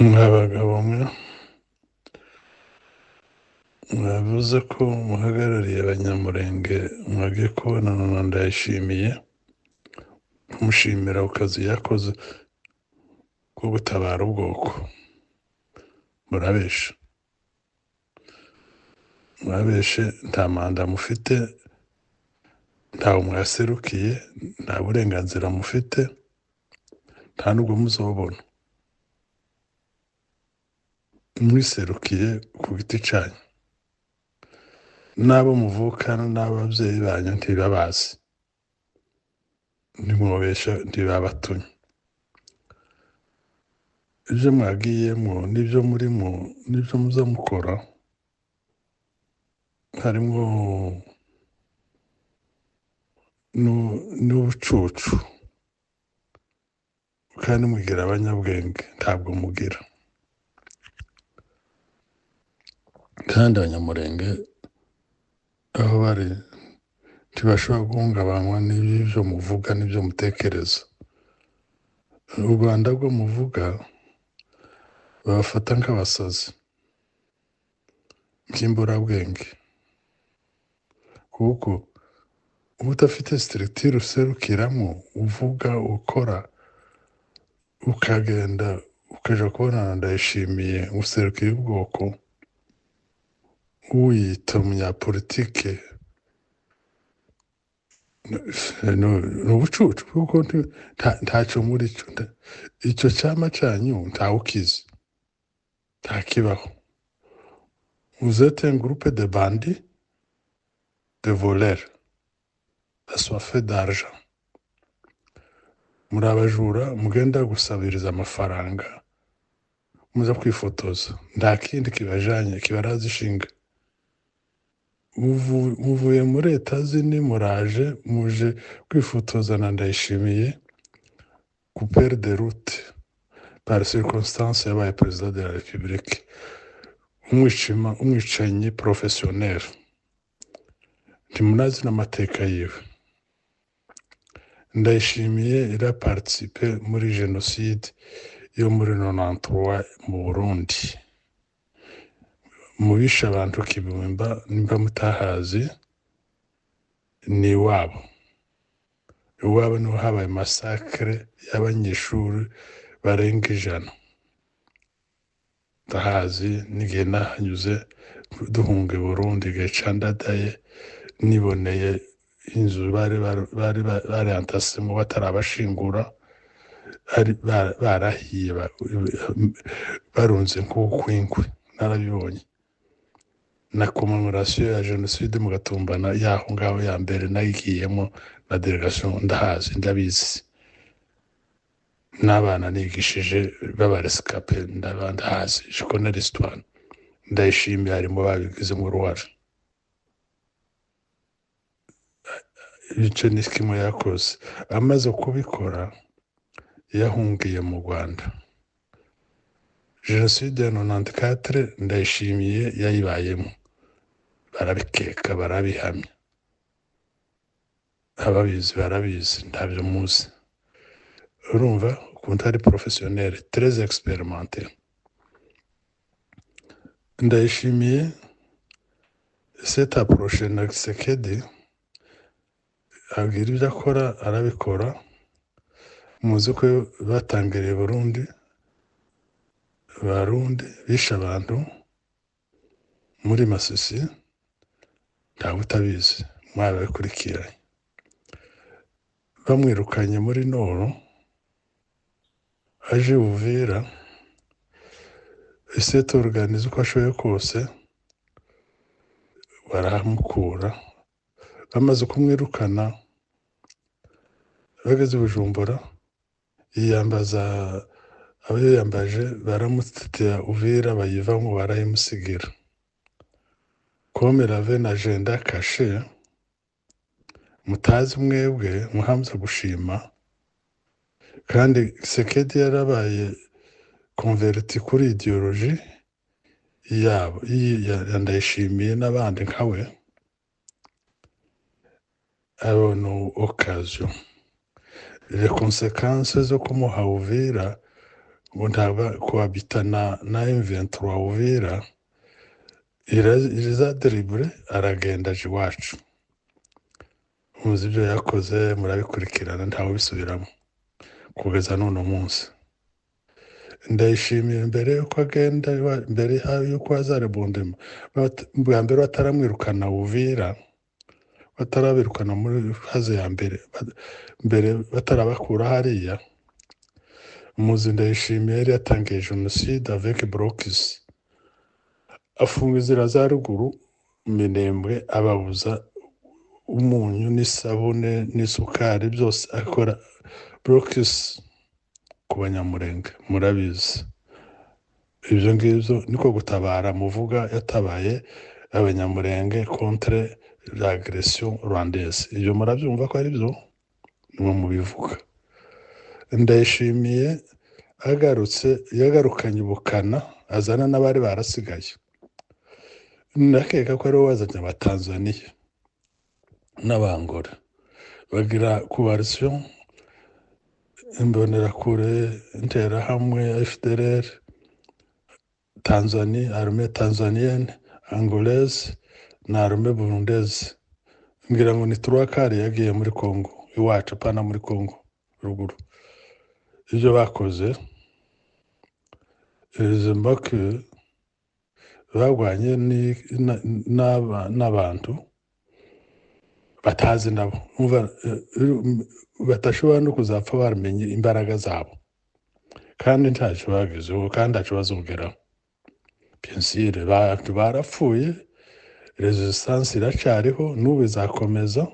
Abagabo mwe mwavuze ko muhagarariye abanyamurenge mwagiye kubonana na Ndayishimiye kumushimira ku kazi yakoze ko gutabara ubwoko. Murabeshe nta manda mufite, ntawe mwaserukiye, nta burenganzira mufite, nta nubwo muzobona. Mwiserukiye ku giti cyanyu, n'abo muvukana n'ababyeyi banyu ntibabazi, ntimwobesha ntibabatumye. Ibyo mwagiyemo n'ibyo murimo n'ibyo muza mukora harimo n'ubucucu, kandi mugira abanyabwenge ntabwo mugira. Kandi abanyamurenge aho bari ntibashobora guhungabanywa n'ibyo muvuga n'ibyo mutekereza. U Rwanda rwo muvuga babafata nk'abasazi, nk'imburabwenge, kuko uba udafite structure userukiramo, uvuga, ukora, ukagenda ukaja kubonana Ndayishimiye userukiye ubwoko, wiyita umunyapolitike, ni ubucucu kuko ntacyo muri cyo. Icyo cyama cyanyu ntawe ukizi, ntakibaho. Vous êtes un groupe de bandits, de voleurs, assoiffés d'argent. Muri abajura mugenda gusabiriza amafaranga, muza kwifotoza, nta kindi kibajanye kibaraza ishinga. Muvuye muri Etazini muraje muje kwifotoza na Ndayishimiye ku pere de route par circonstance yabaye perezida de la République, umwicanyi professionnel. Ntimunazi n'amateka yiwe. Ndayishimiye iraparticipe muri jenoside yo muri 93 mu Burundi, mubisha abantu Kibumba. Nimba mutahazi, ni iwabo niho habaye masakre y'abanyeshuri barenga 100. Ndahazi n'igihe nahanyuze duhunga Burundi, igihe candadaye niboneye inzu bari antasemo batarabashingura, barahiye barunze nk'ukwinkwi. Narabibonye na commemoration ya jenoside mu Gatumbana yaho ngaho ya mbere nayigiyemo na delegation. Ndahazi, ndabizi, n'abana nigishije b'abarescape ndahazi. Je connais l'histoire. Ndayishimiye harimo babigizemo uruhare. Icyo ni kimwe yakoze. Amaze kubikora yahungiye mu Rwanda. Jenoside ya 94 Ndayishimiye yayibayemo, barabikeka, barabihamya. Ababizi barabizi, ntabyo muzi. Urumva ukuntu ari professionnel, très expérimenté. Ndayishimiye cette approche na Tshisekedi abwira ibyo akora arabikora. Muzi ko batangiriye Barundi bishe abantu muri Masisi, ntawe utabizi, mwababikurikiranye. Bamwirukanye muri Noro, aje Uvira, ese organize uko ashoboye kose barahamukura. Bamaze kumwirukana, bageze Bujumbura, yiyambaza abo yiyambaje, baramutitira Uvira, bayivamo barayimusigira. Comme il avait une agenda caché, mutazi mwebwe muhamza gushima, kandi Tshisekedi yarabaye converti kuri ideologie yabo ya Ndayishimiye n'abandi nkawe. Abona occasion, les conséquences zo kumuha Uvira ngo ntaba kuhabita na M23 Uvira iriza deribure aragenda aje iwacu. Muzi ibyo yakoze murabikurikirana ntawe bisubiramo kugeza none munsi. Ndayishimiye mbere yuko agenda, mbere yuko azarebondema bwa mbere bataramwirukana Uvira, batarabirukana muri haze ya mbere batarabakura hariya. Muzi Ndayishimiye yari yatangiye jenoside avec Brokis, afunga inzira za ruguru Minembwe, ababuza umunyu n'isabune n'isukari byose akora. Brokis ku Banyamurenge murabizi. Ibyo ngibyo niko gutabara muvuga yatabaye Abanyamurenge contre l'agression rwandaise. Ibyo murabyumva ko ari byo nimwe mubivuga. Ndayishimiye yagarukanye ubukana azana n'abari barasigaye. Ndakeka ko ari we wazanye Abatanzaniya n'Abangora bagira coalition imbonerakure Interahamwe, FDLR, Tanzanie, armée tanzanienne, angolaise na armée burundaise. Ngira ngo ni Turwakari yagiye muri Congo iwacu, pana muri Congo ruguru. Ibyo bakoze Zimbabwe bagwanye n'abantu batazi nabo, batashobora no kuzapfa baramenye imbaraga zabo, kandi ntacyo bagezeho kandi ntacyo bazongeraho. Pensire barapfuye, resistance iracyariho, n'ubu izakomeza,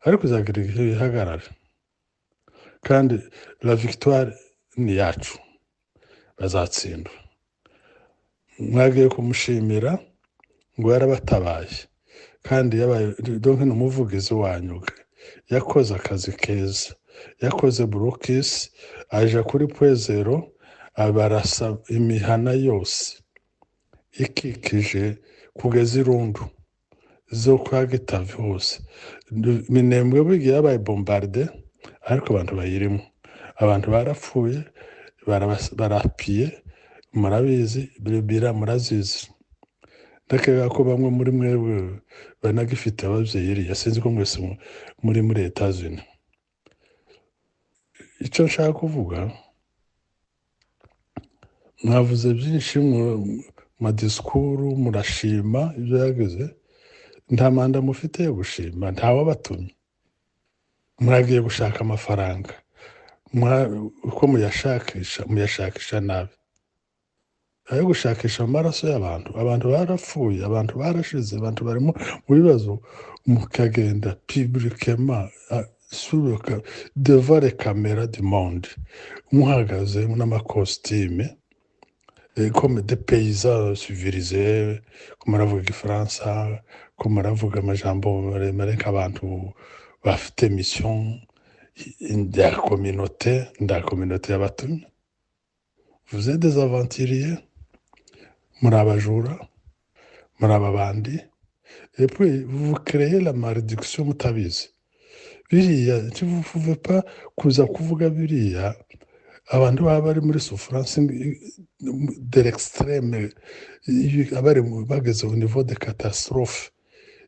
ariko izagira igihe ihagarara. Kandi la victoire ni yacu, bazatsinda. Mwagiye kumushimira ngo yarabatabaye, kandi yabaye donc n'umuvugizi wanyu, yakoze akazi keza, yakoze Brokis aje kuri Pwezero abarasa imihana yose ikikije kugeza Irundu zo kwa Gitavi hose. Minembwe bigiye yabaye bombarde, ariko abantu bayirimo, abantu barapfuye, barapiye, murabizi, bira murazizi. Ndakeka ko bamwe muri mwebwe banagifite ababyeyi iriya, sinzi ko mwese muri Etats-Unis. Icyo nshaka kuvuga, mwavuze byinshi mu madisikuru, murashima ibyo yagize, nta manda mufite yo gushima, ntawabatumye. Mwagiye gushaka amafaranga, uko muyashakisha nabi, ayo gushakisha amaraso y'abantu. Abantu barapfuye, abantu barashize, abantu barimo mu bibazo, mukagenda publiquement devant les caméras du monde, muhagaze n'amakositime comme des paysans civilisés, ko muravuga Igifaransa, ko muravuga amajambo maremare nk'abantu bafite mission ya communauté y'abatumye. Vous êtes des aventuriers, muri abajura, muri ababandi, et puis vous créez la malédiction mutabizi. Biriya vous ne pouvez pas kuza kuvuga biriya abantu baba bari muri souffrance de l'extrême, abari bageze au niveau de catastrophe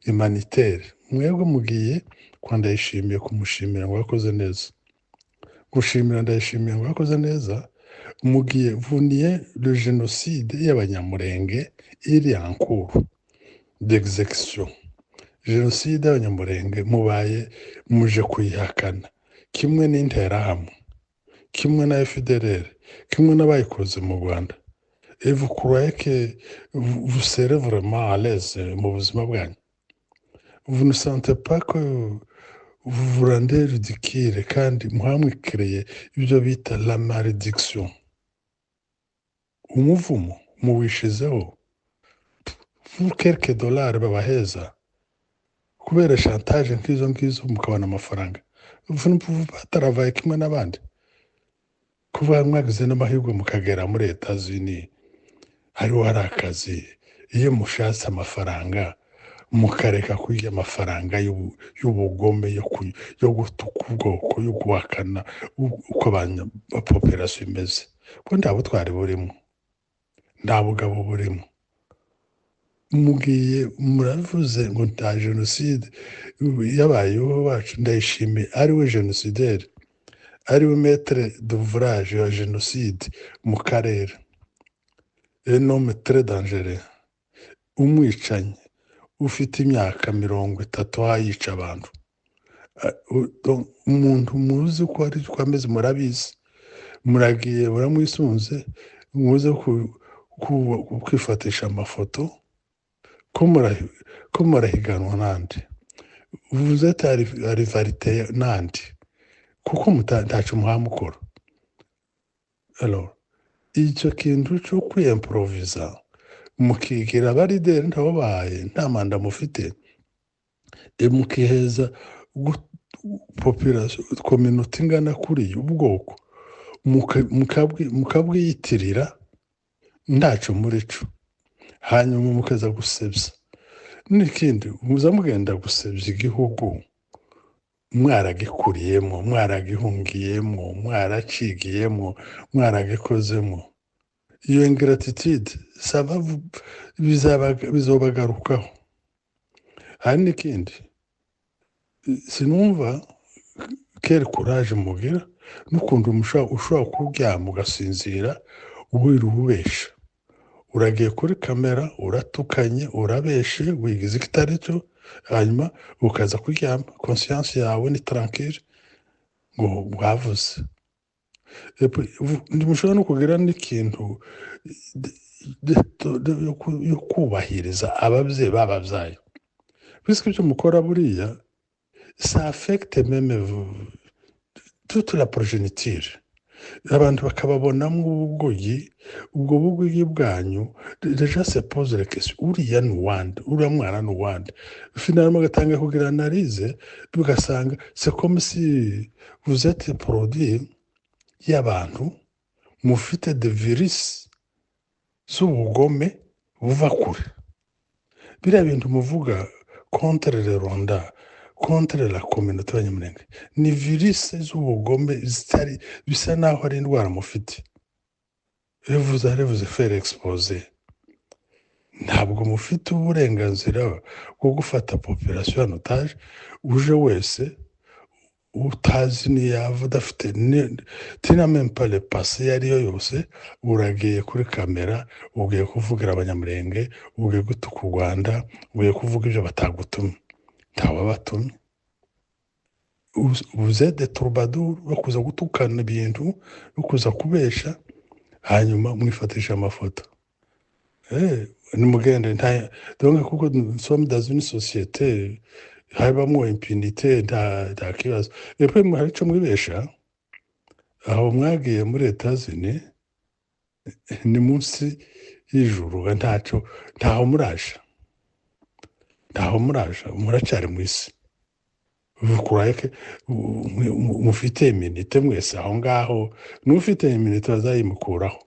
humanitaire. Mwebwe mugiye kwa Ndayishimiye kumushimira ngo yakoze neza, gushimira Ndayishimiye ngo yakoze neza, mugiye vuniye le génocide y'Abanyamurenge iri en cours d'exécution. Génocide y'Abanyamurenge mubaye muje kuyihakana, kimwe n'Interahamwe, kimwe na FDLR, kimwe n'abayikoze mu Rwanda. Et vous croyez que vous serez vraiment à l'aise mu buzima bwanyu? Vous ne sentez pas que vous vous rendez ridicule kandi muhamwikereye ibyo bita la malédiction, umuvumo muwishizeho quelques dollars babaheza kubera chantage nk'izo ngizo, mukabona amafaranga. Vous ne pouvez pas travailler kimwe n'abandi. Kuba mwagize n'amahirwe mukagera muri Etats-Unis, hariho hari akazi. Iyo mushatse amafaranga mukareka kurya amafaranga y'ubugome yo gutuka ubwoko, yo guhakana uko population imeze, ko nta butwari burimo nta bugabo burimo mugiye muravuze ngo nta jenoside yabayeho wacu Ndayishimiye ari we genocidaire ari we maître d'ouvrage ya jenoside mu karere un homme très dangereux umwicanyi ufite imyaka 30 yica abantu umuntu muzi ko ari kwameze murabizi muragiye muramwisunze muze kwifatisha amafoto ko murahiganwa nande vous êtes à rivalité nande kuko ntacyo muhamukora alors icyo kintu cyo kwiyemprovisa mukigira abarideri ntababaye nta manda mufite mukiheza population community ingana kuri ubwoko mukabwiyitirira ntacyo muri cyo hanyuma mukaza gusebya n'ikindi muza mugenda gusebya igihugu mwaragikuriyemo mwaragihungiyemo mwaracigiyemo mwaragikozemo iyo ingratitude bizobagarukaho hari n'ikindi sinumva quel courage mugira n'ukuntu ushobora kuryama ugasinzira ubesha uragiye kuri kamera uratukanye urabeshe wigize ikitari cyo hanyuma ukaza kuryama conscience yawe ni tranquille ngo wavuze ndimushobora no kugira n'ikintu yo kubahiriza ababyeyi bababyaye puisque icyo mukora buriya ça affecte même toute la progéniture abantu bakababonamo ubwo bugoyi bwanyu déjà se pose la question uriya ni uwande uriya mwana ni uwande finalement gatanga kugira analyse bigasanga c'est comme si vous êtes produit y'abantu mufite de virus z'ubugome buva kure biriya bintu muvuga contre le Rwanda contre la communauté y'abanyamulenge ni virus z'ubugome zitari bisa naho ari indwara mufite vous allez vous faire exposer ntabwo mufite uburenganzira bwo gufata population en otage uje wese utazi niyava udafite tina même pas le passé yariyo yose uragiye kuri kamera ugiye kuvugira abanyamulenge ugiye gutuka u Rwanda ugiye kuvuga ibyo batagutumye ntawabatumye vous êtes des troubadours bakuza gutukana ibintu bakuza kubesha hanyuma mwifatisha amafoto nimugende donc kuko nous sommes dans une société habamo impunité nta kibazo epwe hari cyo mwibesha aho mwagiye muri Etats-Unis ni munsi y'ijuru ntaho muraje muracyari mu isi vukurake mufite iminite mwese aho ngaho n'ufite iminite bazayimukuraho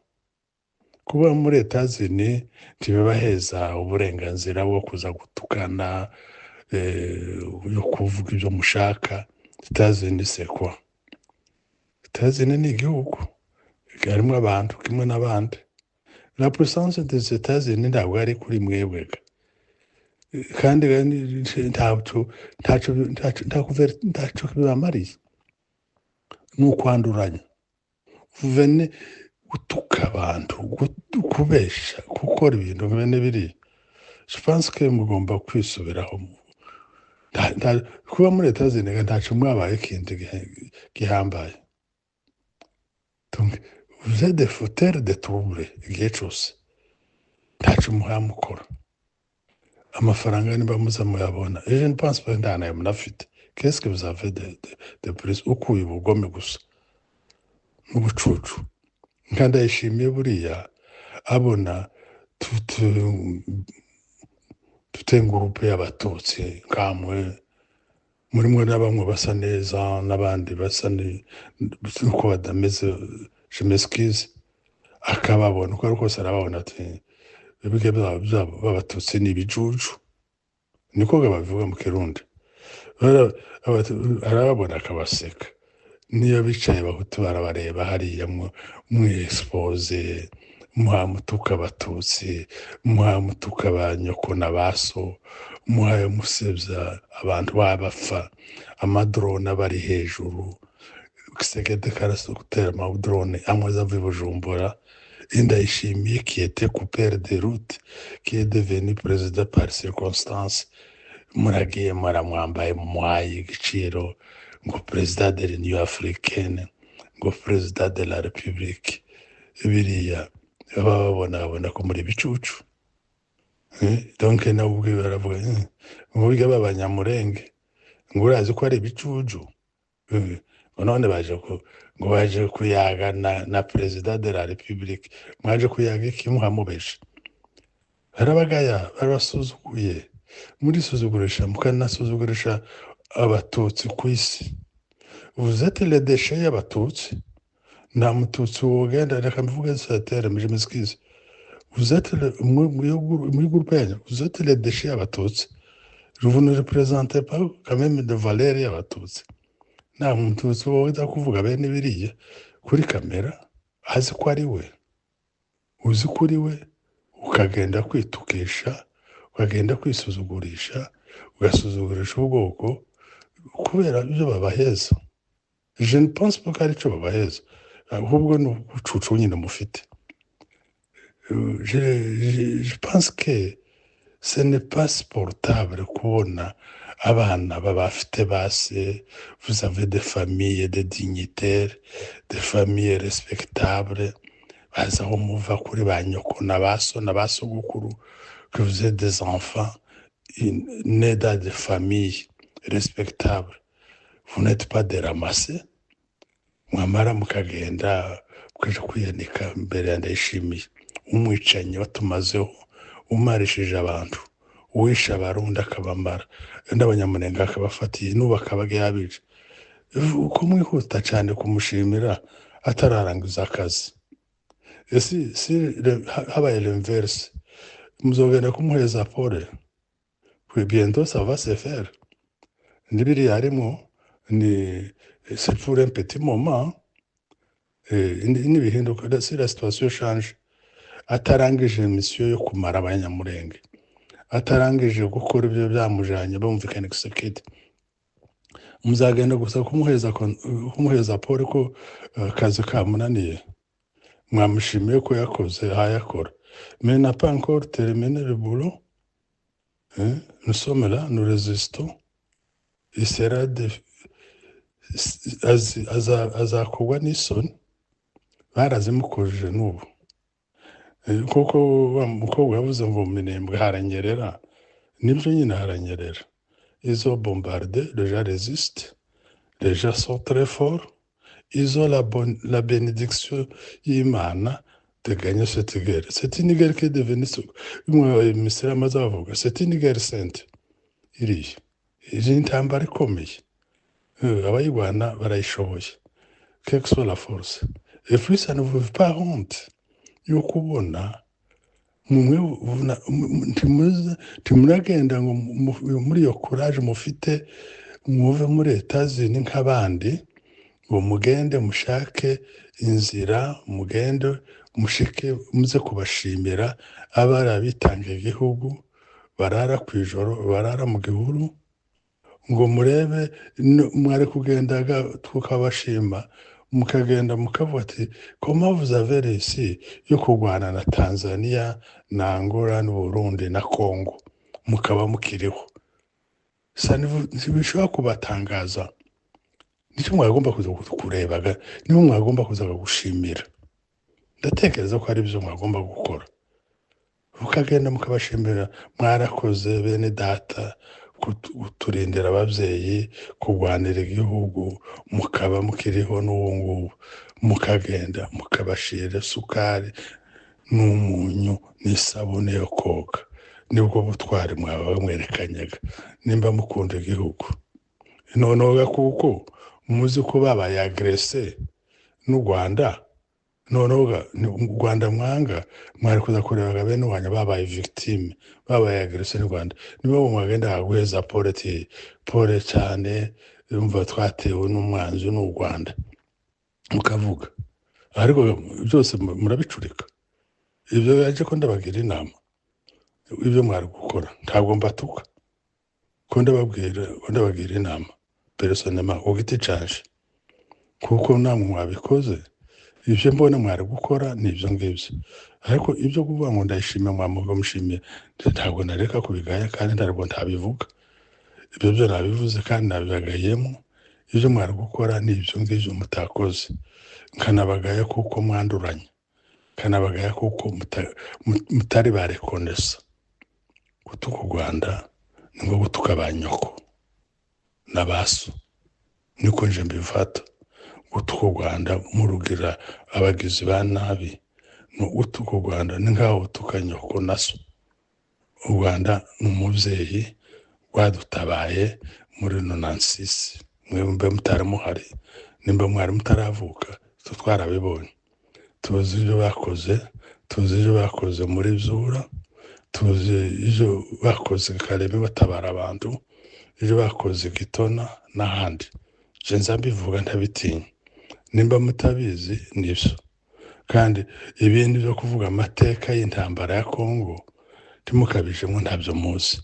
kuba muri Etats-Unis ntibibaheza uburenganzira bwo kuza gutukana yo kuvuga ibyo mushaka Etats-Unis c'est quoi Etats-Unis ni igihugu harimo abantu kimwe n'abandi la puissance des Etats-Unis ntabwo ari kuri mwebwega kandi ntacyo bibamariye ni ukwanduranya vene gutuka abantu kubesha gukora ibintu bene biriya je pense que mugomba kwisubiraho kuba muri Etats-Unis ntacyo mwabaye kindi gihambaye donc vous êtes des fauteurs de troubles igihe cyose ntacyo muhamukora amafaranga niba muza muyabona je ne pense pas ndanayo munafite qu'est-ce que vous avez de plus ukuye ubugome gusa n'ubucucu Ndayishimiye buriya abona tutengurupe y'abatutsi nkamwe muri mwe n'abamwe basa neza n'abandi basa nuko badameze je m'excuse akababona uko rwose arababona ati bibige b'abatutsi ni ibijuju niko babivuga mu Kirundi arababona akabaseka niyo bicaye abahutu barabareba hariya mwexpose muhamutuka abatutsi muhamutuka ba nyoko na baso muhaye musebya abantu babapfa amadrone abari hejuru Kisekedi karasa gutera amadrone amwe aza i Bujumbura Ndayishimiye qui était coupeur de route qui est devenu président par circonstance muragiye muramwambaye mumuhaye igiciro ngo perezida de l'Union africaine ngo perezida de la République biriya babona ko muri bicucu donc nabo ubwe baravuga mu buryo b'abanyamurenge ngo urazi ko ari ibicucu none baje kuyaga na perezida de la République mwaje kuyaga iki muhamubesha barabagaya barabasuzuguye muri suzugurisha mukanasuzugurisha abatutsi ku isi vous êtes les déchets y'abatutsi nta mututsi wogenda reka mvuge satere mije miskize vous êtes muri groupe yanyu vous êtes les déchets y'abatutsi vous ne représentez pas quand même de valeur y'abatutsi nta mututsi woza kuvuga bene biriya kuri kamera azi ko ari we uzi kuri we ukagenda kwitukisha ukagenda kwisuzugurisha ugasuzugurisha ubwoko kubera ibyo babaheza je ne pense pas ko ari cyo babaheza ahubwo ni ubucucu nyine mufite je pense que ce n'est pas supportable kubona abana babafite base vous avez des familles des dignitaires des familles respectables baza aho muva kuri ba nyoko na basogokuru que vous êtes des enfants nés dans des familles respectables vous n'êtes pas des ramassés mwamara mukagenda mukaja kwiyanika mbere ya Ndayishimiye umwicanyi watumazeho umarishije abantu uwisha abarundi akabamara n'abanyamurenge akabafatiye n'ubakabaga yabice uko mwihuta cyane kumushimira atararangiza akazi si habaye l'inverse muzogenda kumuheza pole puis bientôt ça va se faire nibiri yarimo ni c'est pour un petit moment nibihinduka si la situation change atarangije mission yo kumara abanyamurenge atarangije gukora ibyo byamujanye bumvikana Kisekedi muzagenda gusa kumuheza pole ko kazi kamunaniye mwamushimiye ko yakoze hayakora mais n'a pas encore terminé le boulot nous sommes là nous résistons il sera azakugwa n'isoni barazimukuje n'ubu kuko umukobwa yavuze ngo minembwe haranyerera nibyo nyine haranyerera ils ont bombardé les gens résistent les gens sont très forts ils ont la bénédiction y'Imana de gagner cette guerre c'est une guerre qui est devenue c'est une guerre sainte iriya iri intambara ikomeye abayirwana barayishoboye quelle que soit la force et puis ça ne vous fait pas honte yo kubona mumwe timuragenda ngo muri yo courage mufite muve muri Etats-Unis nk'abandi ngo mugende mushake inzira mugende mushike muze kubashimira abara bitanga igihugu barara kwijoro barara mu gihuru ngo murebe mwari kugendaga tukabashima mukagenda mukavuga ati comment vous avez réussi yo kurwana na Tanzania na Angola n'u Burundi na Congo mukaba mukiriho ntibishobora kubatangaza nicyo mwagomba kuza kurebaga niho mwagomba kuza gushimira ndatekereza ko ari byo mwagomba gukora mukagenda mukabashimira mwarakoze bene data kuturindira ababyeyi kurwanira igihugu mukaba mukiriho n'ubu ngubu mukagenda mukabashira sukari n'umunyu n'isabune yo koga nibwo butwari mwaba mwerekanyaga nimba mukunda igihugu noneho kuko muzi ko babaye agressé n'u Rwanda noneho u Rwanda mwanga mwari kuza kureba bene wanyu babaye victime babaye agressé n'u Rwanda nibo mwagenda guheza pole cyane yumva twatewe n'umwanzi n'u Rwanda mukavuga ariko byose murabicurika ibyo yaje ko ndabagira inama ibyo mwari gukora ntabwo mbatuka ko ndabagira inama personnellement ku giti canje kuko namwe mwabikoze ibyo mbona mwari gukora nibyo ngibyo ariko ibyo kuvuga ngo ndayishimira mwamuga mushimiye ntabwo nareka kubigaya kandi ntabwo ntabivuga ibyo byo nabivuze kandi nabibagayemo ibyo mwari gukora nibyo ngibyo mutakoze nkanabagaya kuko mwanduranye kanabagaya kuko mutari barekonesa gutuka u Rwanda ngo gutuka abanyoko n'abaso niko nje mbifata gutuka u Rwanda murugira abagizi ba nabi no gutuka u Rwanda ni nkaho utuka nyoko naso u Rwanda n'umuvyeyi rwadutabaye muri 96 mwembe mutaramuhari nimba mwari mutaravuka twarabibonye tuzi ibyo bakoze muri Zura tuzi ibyo bakoze Karebe batabara abantu ibyo bakoze Gitona n'ahandi je nzambivuga ntabitinya nimba mutabizi nibyo kandi ibindi byo kuvuga amateka y'intambara ya Kongo timukabijemo ntabyo muzi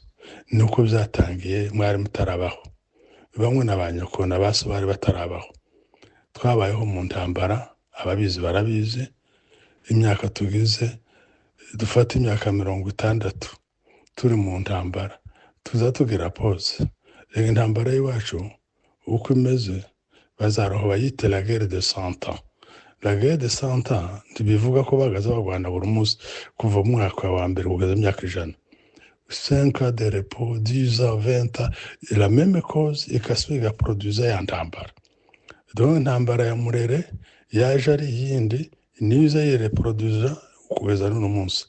nuko byatangiye mwari mutarabaho bamwe n'abanyoko n'abaso bari batarabaho twabayeho mu ntambara ababizi barabizi imyaka tugize dufata imyaka 60 turi mu ntambara tuza tugira pause intambara y'iwacu uko imeze bazaroho bayite la guerre de 100 ans la guerre de 100 ans ndibivuga ko bagaza bagwana buri munsi kuva mu mwaka wa mbere kugeza imyaka 100 5 ans de repos 10 ans 20 ans et la même cause ikasubiga produire ya ntambara donc ntambara ya Murere yaje ari yindi niza yireproduza kugeza n'uno munsi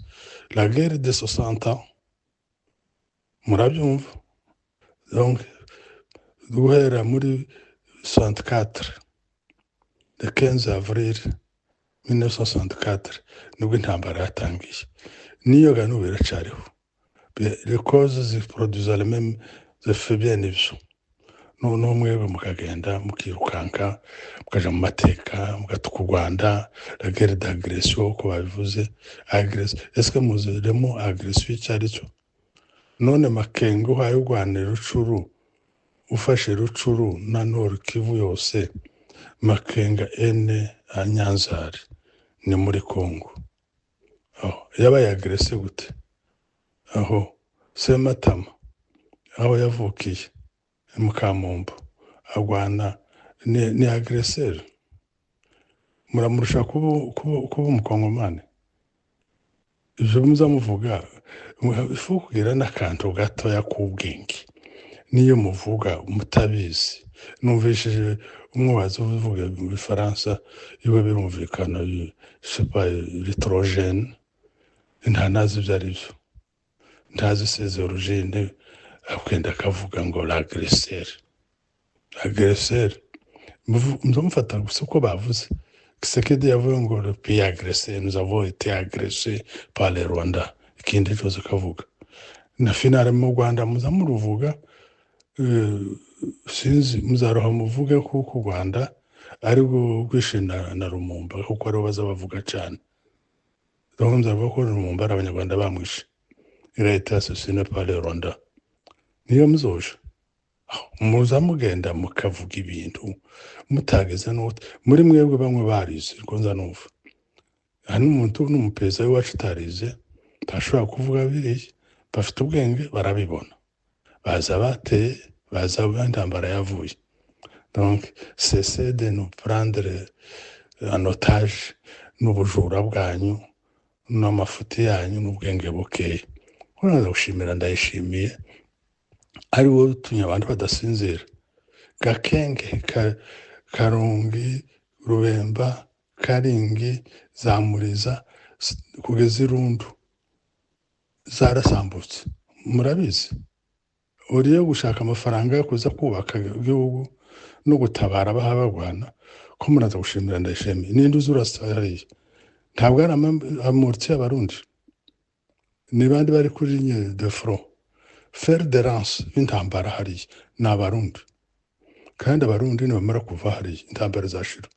la guerre de 60 ans murabyumva donc guhera muri 64 le 15 avril 1964 nibwo intambara yatangiye niyo gano biracariho les causes ziproduza les mêmes effets bien ibyo no mwebwe mukagenda mukirukanka mukaja mu mateka mugatuka u Rwanda la guerre d'agression ko babivuze agression est-ce que muziremo agression cyari cyo none Makengo hayo Rwanda Rucuru ufashe Rucuru na Nord Kivu yose Makenga ene Anyanzari ni muri Kongo yabaye agressé gute aho Sematama aho yavukiye Mukamombo agwana ni agresseur muramurusha kuba umukongomane ivyo muzamuvuga ifu kugira n'akantu gato yakubwenge niyo muvuga mutabizi numvishije umwazo uvuga mu Bifaransa iwe birumvikana c'est pas l'électrogène ntanazi byarivyo ntazi ses origines akenda kavuga ngo l'agresseur muzamufata gusa uko bavuze Kisekedi yavuye ngo le pays agressé nous avons été agressés par les Rwandais ikindi cyose kavuga na finale mu Rwanda muzamuruvuga sinzi muzaroha muvuge ko u Rwanda ari gwishina na Rumumba kuko ari baza bavuga cyane donc muzavuga ko Rumumba abanyarwanda bamwishe il a été assassiné par les Rwandais niyo muzoje muzamugenda mukavuga ibintu mutageze n'uti muri mwebwe bamwe barize rwonza numva hano umuntu n'umupeza w'iwacu utarize tashobora kuvuga biriye bafite ubwenge barabibona baza bateye baza bandambara yavuye donc cessez de nous prendre en otage n'ubujura bwanyu n'amafuti yanyu n'ubwenge bukeye uraza gushimira ndayishimiye ari wowe utumye abantu badasinzira Gakenge Karungi Rubemba Karingi Zamuriza kugeza irundu zarasambutse murabizi uriye gushaka amafaranga yo kuza kubaka igihugu no gutabara abahabagwana ko muraza gushimira ndayishimiye ninde uzurasariye ntabwo ari amorti y'abarundi ni bandi bari kuri ligne de front faire de lance intambara hariya n'abarundi kandi abarundi nibamara kuva hariya intambara zashira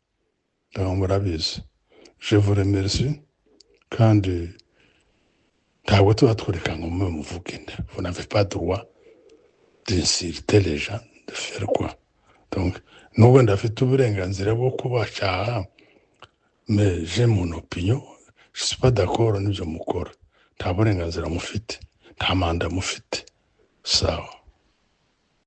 ndaho murabizi. Je vous remercie kandi ntabwo tuba twereka ngo mube muvuge vous n'avez pas droit d'insulter les gens de faire quoi. Donc nubwo ndafite uburenganzira bwo kubacyaha, mais j'ai mon opinion, je suis pas d'accord n'ibyo mukora. Nta burenganzira mufite, nta manda mufite. Sawa.